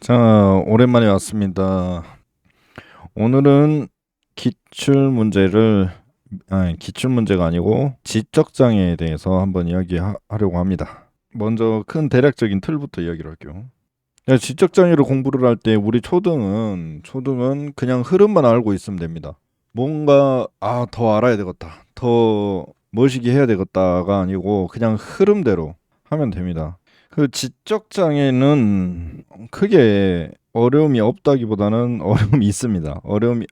자, 오랜만에 왔습니다. 오늘은 기출 문제를, 기출 문제가 아니고 지적장애에 대해서 한번 이야기하려고 합니다. 먼저 큰 대략적인 틀부터 이야기를 할게요. 지적장애를 공부를 할 때 우리 초등은 그냥 흐름만 알고 있으면 됩니다. 뭔가 더 알아야 되겠다, 더 멋있게 해야 되겠다가 아니고 그냥 흐름대로 하면 됩니다. 그 지적장애는 크게 어려움이 없다기보다는 어려움이 있습니다. 어려움이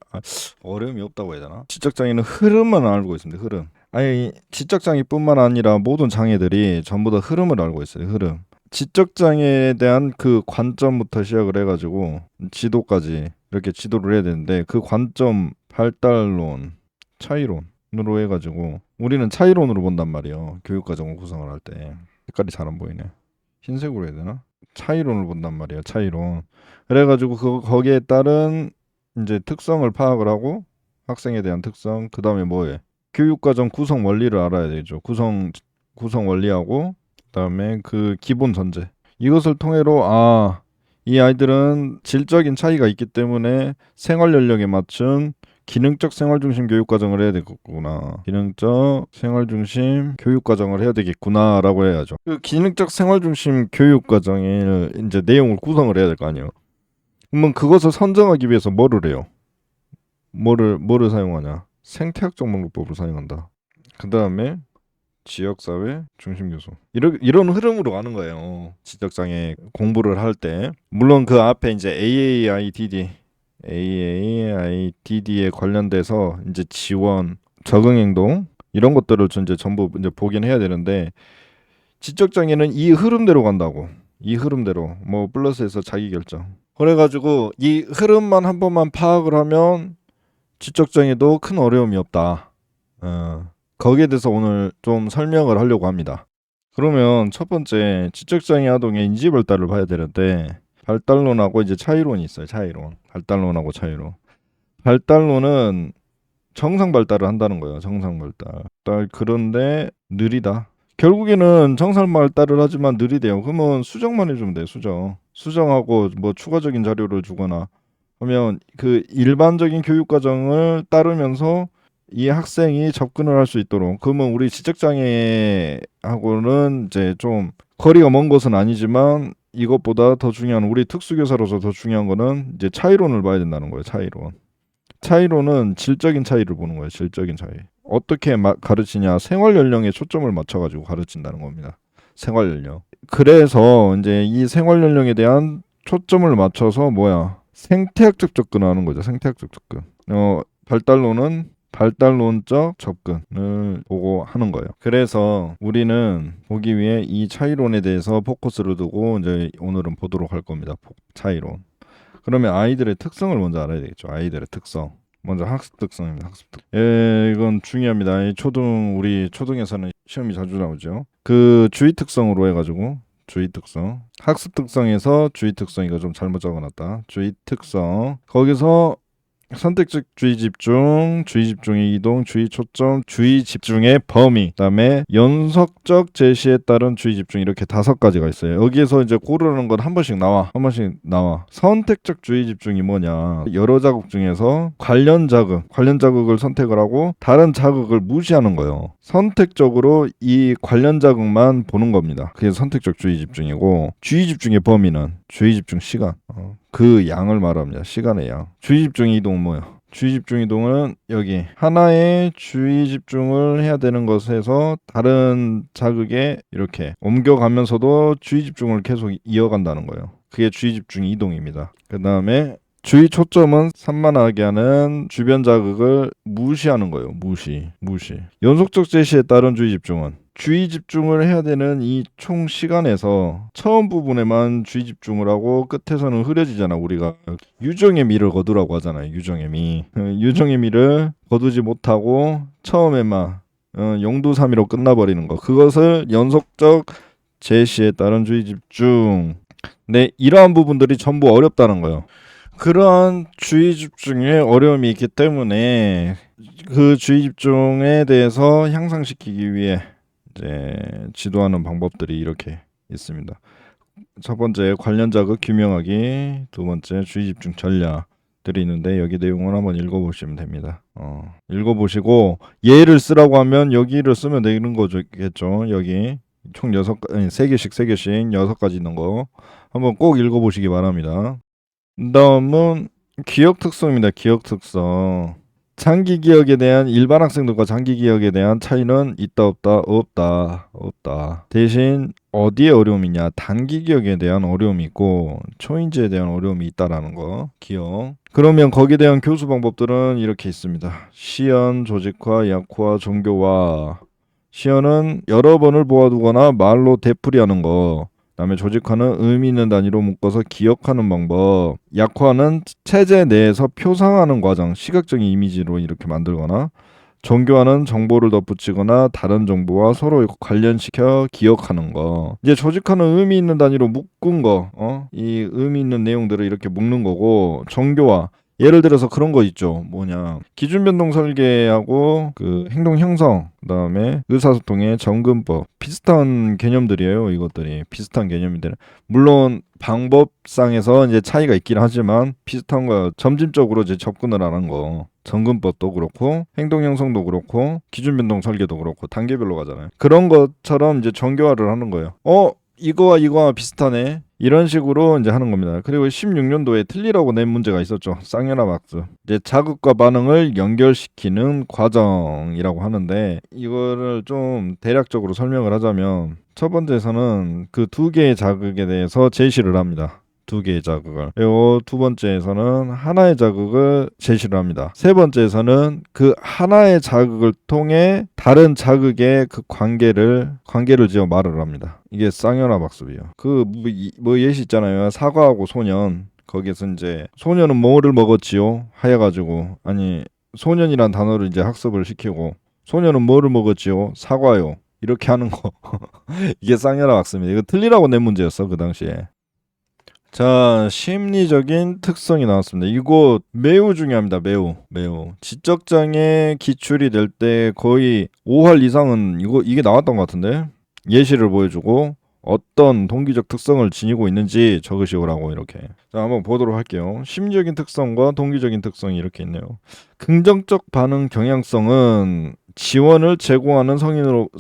없다고 해야 되나? 지적장애는 흐름만 알고 있습니다. 흐름. 아니, 지적장애뿐만 아니라 모든 장애들이 전부 다 흐름을 알고 있어요. 흐름. 지적장애에 대한 그 관점부터 시작을 해가지고 지도까지 이렇게 지도를 해야 되는데, 그 관점, 발달론, 차이론으로 해가지고 우리는 차이론으로 본단 말이에요. 교육과정을 구성을 할 때. 색깔이 잘 안 보이네. 흰색으로 해야 되나? 차이론을 본단 말이에요. 차이론. 그래가지고 거기에 따른 이제 특성을 파악을 하고, 학생에 대한 특성, 그 다음에 뭐해? 교육과정 구성 원리를 알아야 되죠. 구성 원리하고, 그다음에 그 기본 전제. 이것을 통해로 이 아이들은 질적인 차이가 있기 때문에 생활 연령에 맞춘 기능적 생활 중심 교육 과정을 해야 되겠구나. 기능적 생활 중심 교육 과정을 해야 되겠구나라고 해야죠. 그 기능적 생활 중심 교육 과정의 이제 내용을 구성을 해야 될 거 아니에요. 그러면 그것을 선정하기 위해서 뭐를 해요? 뭐를 사용하냐? 생태학적 목록법을 사용한다. 그 다음에 지역사회 중심교수. 이런 흐름으로 가는 거예요. 지적장애 공부를 할 때. 물론 그 앞에 이제 AAIDD에 관련돼서 이제 지원, 적응행동 이런 것들을 이제 전부 이제 보긴 해야 되는데, 지적장애는 이 흐름대로 간다고. 이 흐름대로 뭐 플러스에서 자기결정. 그래가지고 이 흐름만 한 번만 파악을 하면 지적장애도 큰 어려움이 없다. 거기에 대해서 오늘 좀 설명을 하려고 합니다. 그러면 첫 번째, 지적장애 아동의 인지발달을 봐야 되는데, 발달론하고 이제 차이론이 있어요. 차이론. 발달론하고 차이론. 발달론은 정상 발달을 한다는 거예요. 정상 발달. 그런데 느리다. 결국에는 정상 발달을 하지만 느리대요. 그러면 수정만 해주면 돼요. 수정하고 뭐 추가적인 자료를 주거나 하면 그 일반적인 교육 과정을 따르면서 이 학생이 접근을 할 수 있도록. 그러면 우리 지적장애하고는 이제 좀 거리가 먼 것은 아니지만, 이것보다 더 중요한, 우리 특수교사로서 더 중요한 거는 이제 차이론을 봐야 된다는 거예요. 차이론은 질적인 차이를 보는 거예요. 질적인 차이. 어떻게 가르치냐? 생활 연령에 초점을 맞춰가지고 가르친다는 겁니다. 생활 연령. 그래서 이제 이 생활 연령에 대한 초점을 맞춰서 생태학적 접근하는 거죠. 생태학적 접근. 발달론적 접근을 보고 하는 거예요. 그래서 우리는 보기 위해 이 차이론에 대해서 포커스를 두고 이제 오늘은 보도록 할 겁니다. 차이론. 그러면 아이들의 특성을 먼저 알아야 되겠죠. 아이들의 특성. 먼저 학습 특성입니다. 이건 중요합니다. 우리 초등에서는 시험이 자주 나오죠. 그 주의 특성으로 해가지고, 주의 특성, 학습 특성에서 주의 특성, 이거 좀 잘못 적어놨다. 주의 특성. 거기서 선택적 주의 집중, 주의 집중의 이동, 주의 초점, 주의 집중의 범위, 그다음에 연속적 제시에 따른 주의 집중, 이렇게 5가지가 있어요. 여기에서 이제 고르는 건 한 번씩 나와. 선택적 주의 집중이 뭐냐? 여러 자극 중에서 관련 자극을 선택을 하고 다른 자극을 무시하는 거예요. 선택적으로 이 관련 자극만 보는 겁니다. 그게 선택적 주의 집중이고, 주의 집중의 범위는 주의 집중 시간. 그 양을 말합니다. 시간의 양. 주의 집중 이동은 뭐예요? 주의 집중 이동은 여기 하나의 주의 집중을 해야 되는 것에서 다른 자극에 이렇게 옮겨가면서도 주의 집중을 계속 이어간다는 거예요. 그게 주의 집중 이동입니다. 그 다음에 주의 초점은 산만하게 하는 주변 자극을 무시하는 거예요. 무시. 연속적 제시에 따른 주의 집중은 주의 집중을 해야 되는 이 총 시간에서 처음 부분에만 주의 집중을 하고 끝에서는 흐려지잖아. 우리가 유정의 미를 거두라고 하잖아요. 유정의 미를 거두지 못하고 처음에만 용두사미로 끝나버리는 거. 그것을 연속적 제시에 따른 주의 집중. 네, 이러한 부분들이 전부 어렵다는 거예요. 그러한 주의 집중에 어려움이 있기 때문에 그 주의 집중에 대해서 향상시키기 위해 이제 지도하는 방법들이 이렇게 있습니다. 첫 번째 관련 자극 규명하기, 두 번째 주의 집중 전략들이 있는데 여기 내용을 한번 읽어보시면 됩니다. 읽어보시고 예를 쓰라고 하면 여기를 쓰면 되는 거겠죠. 여기 총 3개씩 6가지 있는 거 한번 꼭 읽어보시기 바랍니다. 다음은 기억 특성입니다. 기억 특성. 장기 기억에 대한 일반 학생들과 장기 기억에 대한 차이는 있다 없다 없다. 대신 어디에 어려움이 있냐? 단기 기억에 대한 어려움이 있고 초인지에 대한 어려움이 있다라는 거. 기억. 그러면 거기에 대한 교수 방법들은 이렇게 있습니다. 시연, 조직화, 약화, 정교화. 시연은 여러 번을 모아두거나 말로 되풀이하는 거. 그다음에 조직화는 의미 있는 단위로 묶어서 기억하는 방법. 약화는 체제 내에서 표상하는 과정, 시각적인 이미지로 이렇게 만들거나. 정교화는 정보를 덧붙이거나 다른 정보와 서로 관련시켜 기억하는 거. 이제 조직화는 의미 있는 단위로 묶은 거, 이 의미 있는 내용들을 이렇게 묶는 거고. 정교화. 예를 들어서 그런 거 있죠. 뭐냐. 기준 변동 설계하고 그 행동 형성, 그다음에 의사소통의 점근법 비슷한 개념들이에요. 이것들이 비슷한 개념인데 물론 방법상에서 이제 차이가 있긴 하지만 비슷한 거 점진적으로 이제 접근을 하는 거. 점근법도 그렇고 행동 형성도 그렇고 기준 변동 설계도 그렇고 단계별로 가잖아요. 그런 것처럼 이제 정교화를 하는 거예요. 이거와 비슷하네. 이런 식으로 이제 하는 겁니다. 그리고 16년도에 틀리라고 낸 문제가 있었죠. 쌍연합 학습. 이제 자극과 반응을 연결시키는 과정이라고 하는데 이거를 좀 대략적으로 설명을 하자면 첫 번째에서는 그 두 개의 자극에 대해서 제시를 합니다. 두 개의 자극을. 그리고 두 번째에서는 하나의 자극을 제시를 합니다. 세 번째에서는 그 하나의 자극을 통해 다른 자극의 그 관계를 지어 말을 합니다. 이게 쌍연합 학습이에요. 뭐 예시 있잖아요. 사과하고 소년. 거기에서 이제 소년은 뭐를 먹었지요? 하여가지고 아니 소년이란 단어를 이제 학습을 시키고 소년은 뭐를 먹었지요? 사과요. 이렇게 하는 거. 이게 쌍연합 학습입니다. 이거 틀리라고 낸 문제였어 그 당시에. 자, 심리적인 특성이 나왔습니다. 이거 매우 중요합니다. 매우. 지적장애 기출이 될 때 거의 5할 이상은 이게 나왔던 것 같은데 예시를 보여주고 어떤 동기적 특성을 지니고 있는지 적으시오라고 이렇게. 자, 한번 보도록 할게요. 심리적인 특성과 동기적인 특성이 이렇게 있네요. 긍정적 반응 경향성은 지원을 제공하는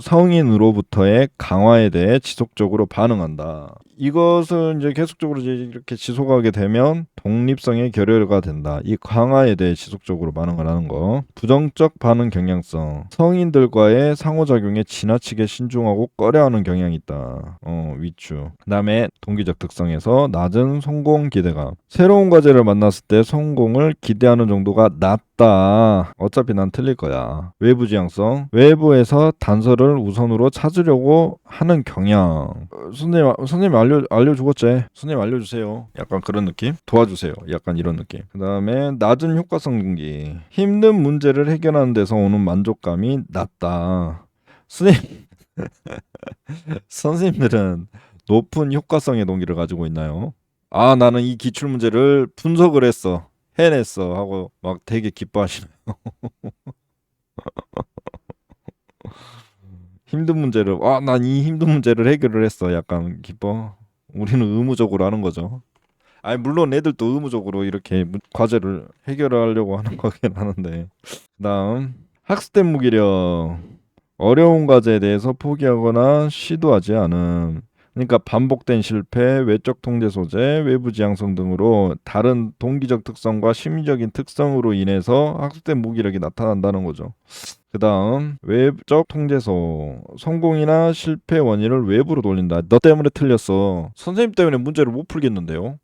성인으로부터의 강화에 대해 지속적으로 반응한다. 이것을 이제 계속적으로 이제 이렇게 지속하게 되면 독립성의 결여가 된다. 이 강화에 대해 지속적으로 반응을 하는 거. 부정적 반응 경향성. 성인들과의 상호작용에 지나치게 신중하고 꺼려하는 경향이 있다. 위축. 그다음에 동기적 특성에서 낮은 성공 기대감. 새로운 과제를 만났을 때 성공을 기대하는 정도가 낮다. 어차피 난 틀릴 거야. 외부 지향성. 외부에서 단서를 우선으로 찾으려고 하는 경향. 선생님 알려주겠지. 선생님 알려주세요. 약간 그런 느낌? 도와주세요. 약간 이런 느낌. 그 다음에 낮은 효과성 동기. 힘든 문제를 해결하는 데서 오는 만족감이 낮다. 선생님들은 높은 효과성의 동기를 가지고 있나요? 나는 이 기출 문제를 분석을 했어. 해냈어. 하고 막 되게 기뻐하시나요? 힘든 문제를 난 이 힘든 문제를 해결을 했어. 약간 기뻐. 우리는 의무적으로 하는 거죠. 아니 물론 애들도 의무적으로 이렇게 과제를 해결하려고 하는 거긴 하는데. 그다음 학습된 무기력. 어려운 과제에 대해서 포기하거나 시도하지 않음. 그러니까 반복된 실패, 외적 통제 소재, 외부 지향성 등으로 다른 동기적 특성과 심리적인 특성으로 인해서 학습된 무기력이 나타난다는 거죠. 그 다음 외적 통제소. 성공이나 실패 원인을 외부로 돌린다. 너 때문에 틀렸어. 선생님 때문에 문제를 못 풀겠는데요.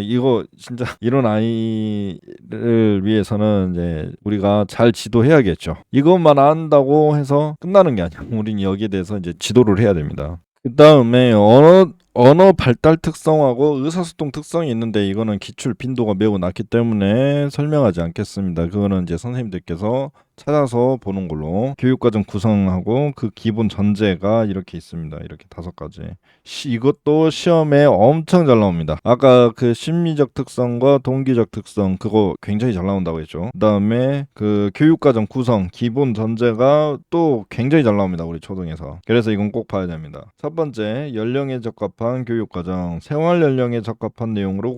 이거 진짜 이런 아이를 위해서는 이제 우리가 잘 지도해야겠죠. 이것만 안다고 해서 끝나는 게 아니야. 우린 여기에 대해서 이제 지도를 해야 됩니다. 그 다음에 언어 발달 특성하고 의사소통 특성이 있는데 이거는 기출 빈도가 매우 낮기 때문에 설명하지 않겠습니다. 그거는 이제 선생님들께서 찾아서 보는 걸로. 교육과정 구성하고 그 기본 전제가 이렇게 있습니다. 이렇게 5가지. 이것도 시험에 엄청 잘 나옵니다. 아까 그 심리적 특성과 동기적 특성 그거 굉장히 잘 나온다고 했죠. 그다음에 그 교육과정 구성 기본 전제가 또 굉장히 잘 나옵니다. 우리 초등에서. 그래서 이건 꼭 봐야 됩니다. 첫 번째, 연령에 적합한 교육과정. 생활 연령에 적합한 내용으로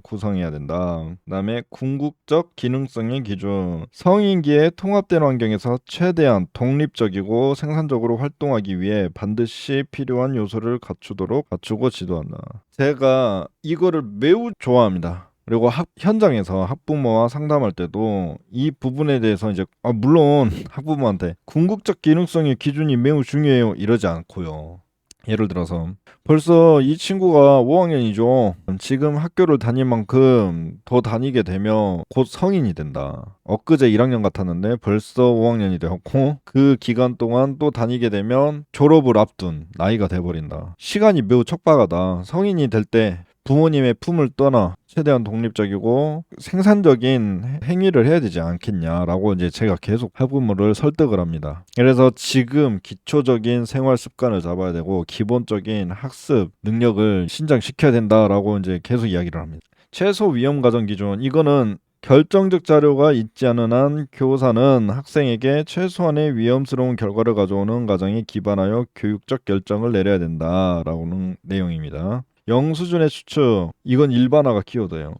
구성해야 된다. 그다음에 궁극적 기능성의 기준. 성인기에 통합된 환경에서 최대한 독립적이고 생산적으로 활동하기 위해 반드시 필요한 요소를 갖추고 지도한다. 제가 이거를 매우 좋아합니다. 그리고 현장에서 학부모와 상담할 때도 이 부분에 대해서 이제 물론 학부모한테 궁극적 기능성의 기준이 매우 중요해요 이러지 않고요. 예를 들어서 벌써 이 친구가 5학년이죠. 지금 학교를 다닐 만큼 더 다니게 되면 곧 성인이 된다. 엊그제 1학년 같았는데 벌써 5학년이 되었고 그 기간 동안 또 다니게 되면 졸업을 앞둔 나이가 돼버린다. 시간이 매우 촉박하다. 성인이 될 때 부모님의 품을 떠나 최대한 독립적이고 생산적인 행위를 해야 되지 않겠냐라고 이제 제가 계속 학부모를 설득을 합니다. 그래서 지금 기초적인 생활 습관을 잡아야 되고 기본적인 학습 능력을 신장시켜야 된다라고 이제 계속 이야기를 합니다. 최소 위험 가정 기준 이거는 결정적 자료가 있지 않은 한 교사는 학생에게 최소한의 위험스러운 결과를 가져오는 가정에 기반하여 교육적 결정을 내려야 된다라는 내용입니다. 영수준의 추측 이건 일반화가 키워드예요.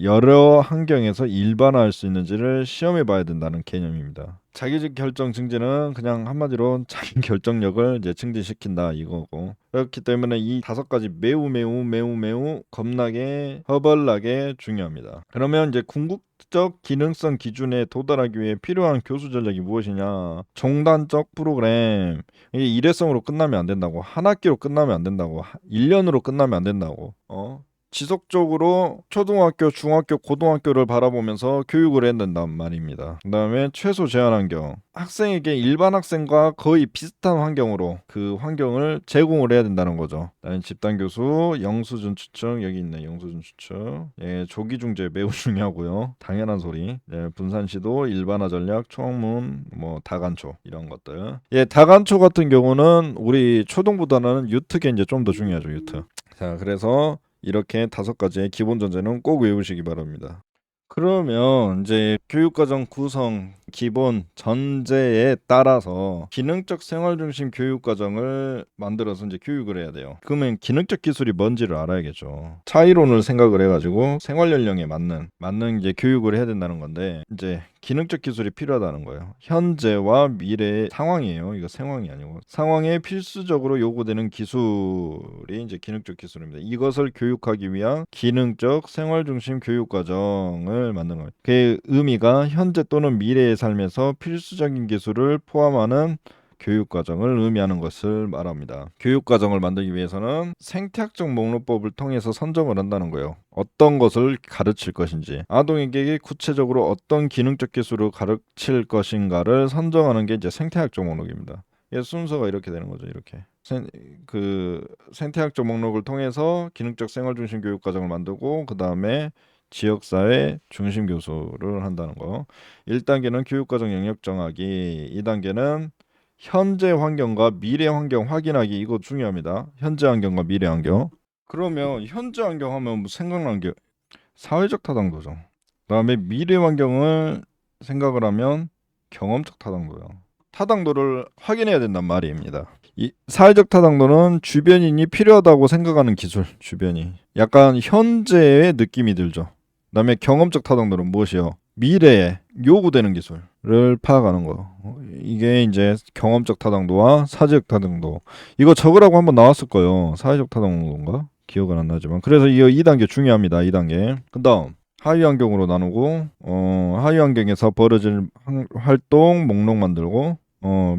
여러 환경에서 일반화할 수 있는지를 시험해 봐야 된다는 개념입니다. 자기적 결정 증진은 그냥 한마디로 자기 결정력을 이제 증진시킨다 이거고 그렇기 때문에 이 5가지 매우 겁나게 허벌나게 중요합니다. 그러면 이제 궁극적 기능성 기준에 도달하기 위해 필요한 교수 전략이 무엇이냐? 종단적 프로그램 이게 일회성으로 끝나면 안 된다고 한 학기로 끝나면 안 된다고 1년으로 끝나면 안 된다고 지속적으로 초등학교, 중학교, 고등학교를 바라보면서 교육을 해야 된단 말입니다. 그 다음에 최소 제한 환경. 학생에게 일반 학생과 거의 비슷한 환경으로 그 환경을 제공을 해야 된다는 거죠. 그다음에 집단 교수, 영수준 추측 여기 있네. 영수준 추측. 예, 조기 중재 매우 중요하고요. 당연한 소리. 예, 분산 시도, 일반화 전략, 총문, 뭐 다간초 이런 것들. 예, 다간초 같은 경우는 우리 초등보다는 유트가 이제 좀 더 중요하죠. 유트. 자, 그래서 이렇게 5가지의 기본 전제는 꼭 외우시기 바랍니다. 그러면 이제 교육과정 구성 기본 전제에 따라서 기능적 생활 중심 교육과정을 만들어서 이제 교육을 해야 돼요. 그러면 기능적 기술이 뭔지를 알아야겠죠. 차이론을 생각을 해가지고 생활 연령에 맞는 이제 교육을 해야 된다는 건데 이제 기능적 기술이 필요하다는 거예요. 현재와 미래의 상황이에요. 이거 상황이 아니고 상황에 필수적으로 요구되는 기술이 이제 기능적 기술입니다. 이것을 교육하기 위한 기능적 생활 중심 교육과정을 만드는 거예요. 그 의미가 현재 또는 미래의 삶에서 필수적인 기술을 포함하는 교육과정을 의미하는 것을 말합니다. 교육과정을 만들기 위해서는 생태학적 목록법을 통해서 선정을 한다는 거예요. 어떤 것을 가르칠 것인지 아동에게 구체적으로 어떤 기능적 기술을 가르칠 것인가를 선정하는 게 이제 생태학적 목록입니다. 순서가 이렇게 되는 거죠. 이렇게 생태학적 목록을 통해서 기능적 생활 중심 교육과정을 만들고 그 다음에 지역사회 중심 교수를 한다는 거. 1단계는 교육과정 영역 정하기, 2단계는 현재 환경과 미래 환경 확인하기. 이거 중요합니다. 현재 환경과 미래 환경. 그러면 현재 환경 하면 뭐 생각나는 게 사회적 타당도죠. 그다음에 미래 환경을 생각을 하면 경험적 타당도요. 타당도를 확인해야 된단 말입니다. 이 사회적 타당도는 주변인이 필요하다고 생각하는 기술, 주변이 약간 현재의 느낌이 들죠. 그다음에 경험적 타당도는 무엇이요? 미래에 요구되는 기술을 파악하는 거. 이게 이제 경험적 타당도와 사회적 타당도. 이거 적으라고 한번 나왔을 거예요. 사회적 타당도인가? 기억은 안 나지만. 그래서 이 2단계 중요합니다. 2단계. 그다음 하위 환경으로 나누고 하위 환경에서 벌어질 활동 목록 만들고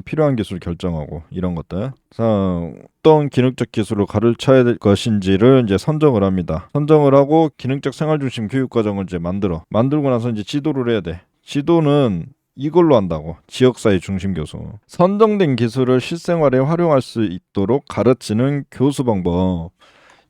필요한 기술 결정하고 이런 것들. 자, 어떤 기능적 기술을 가르쳐야 될 것인지를 이제 선정을 합니다. 선정을 하고 기능적 생활 중심 교육 과정을 이제 만들고 나서 이제 지도를 해야 돼. 지도는 이걸로 한다고. 지역사회 중심 교수. 선정된 기술을 실생활에 활용할 수 있도록 가르치는 교수 방법.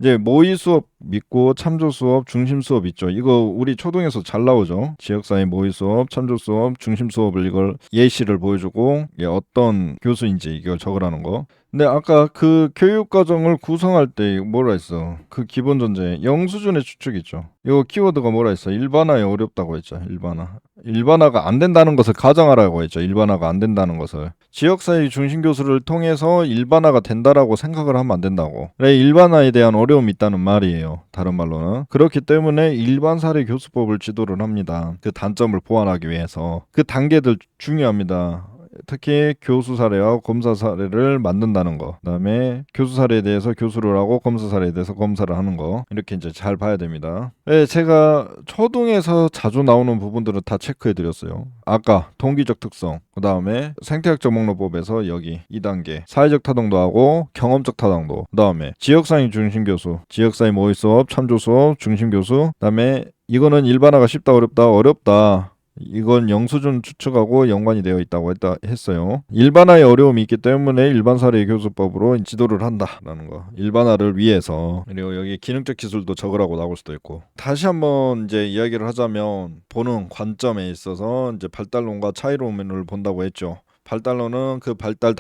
이제 모의 수업 믿고 참조 수업, 중심 수업 있죠. 이거 우리 초등에서 잘 나오죠. 지역사회 모의 수업, 참조 수업, 중심 수업을 이걸 예시를 보여주고 이게 어떤 교수인지 이걸 적으라는 거. 근데 아까 그 교육 과정을 구성할 때 뭐라 했어? 그 기본 전제 영수준의 추측 있죠. 이거 키워드가 뭐라 했어? 일반화에 어렵다고 했죠. 일반화. 일반화가 안 된다는 것을 가정하라고 했죠. 일반화가 안 된다는 것을. 지역사회 중심 교수를 통해서 일반화가 된다라고 생각을 하면 안 된다고. 그래, 일반화에 대한 어려움이 있다는 말이에요. 다른 말로는. 그렇기 때문에 일반 사례 교수법을 지도를 합니다. 그 단점을 보완하기 위해서. 그 단계들 중요합니다. 특히 교수 사례와 검사 사례를 만든다는 거. 그다음에 교수 사례에 대해서 교수를 하고 검사 사례에 대해서 검사를 하는 거. 이렇게 이제 잘 봐야 됩니다. 네, 제가 초등에서 자주 나오는 부분들을 다 체크해 드렸어요. 아까 동기적 특성, 그다음에 생태학적 목록법에서 여기 2단계 사회적 타당도 하고 경험적 타당도, 그다음에 지역사회 중심 교수, 지역사회 모의 수업, 참조 수업, 중심 교수, 그다음에 이거는 일반화가 쉽다 어렵다. 이건 영수준 추측하고 연관이 되어 있다고 했어요. 일반화의 어려움이 있기 때문에 일반 사례 교수법으로 지도를 한다라는 거. 일반화를 위해서. 그리고 여기 기능적 기술도 적으라고 나올 수도 있고. 다시 한번 이제 이야기를 하자면 보는 관점에 있어서 이제 발달론과 차이론을 본다고 했죠. 발달론은 그 발달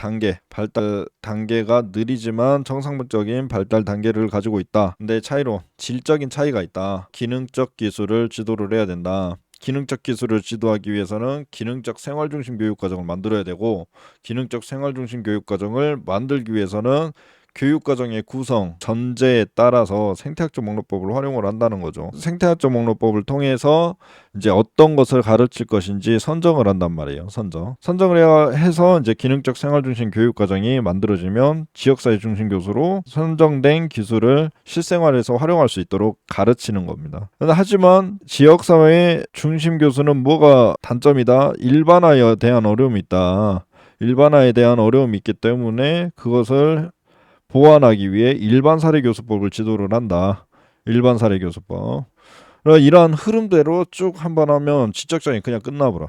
단계가 느리지만 정상적인 발달 단계를 가지고 있다. 근데 차이론, 질적인 차이가 있다. 기능적 기술을 지도를 해야 된다. 기능적 기술을 지도하기 위해서는 기능적 생활중심 교육과정을 만들어야 되고, 기능적 생활중심 교육과정을 만들기 위해서는 교육과정의 구성, 전제에 따라서 생태학적 목록법을 활용을 한다는 거죠. 생태학적 목록법을 통해서 이제 어떤 것을 가르칠 것인지 선정을 한단 말이에요. 선정을 해서 이제 기능적 생활중심 교육과정이 만들어지면 지역사회 중심 교수로 선정된 기술을 실생활에서 활용할 수 있도록 가르치는 겁니다. 하지만 지역사회 중심 교수는 뭐가 단점이다? 일반화에 대한 어려움이 있다. 일반화에 대한 어려움이 있기 때문에 그것을 보완하기 위해 일반 사례 교수법을 지도를 한다. 일반 사례 교수법. 이러한 흐름대로 쭉 한번 하면 지적장이 그냥 끝나버려.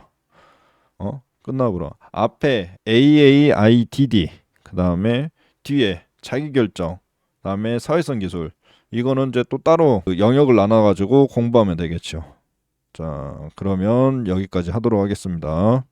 끝나버려. 앞에 AAIDD, 그 다음에 뒤에 자기결정, 그 다음에 사회성 기술. 이거는 이제 또 따로 영역을 나눠가지고 공부하면 되겠죠. 자, 그러면 여기까지 하도록 하겠습니다.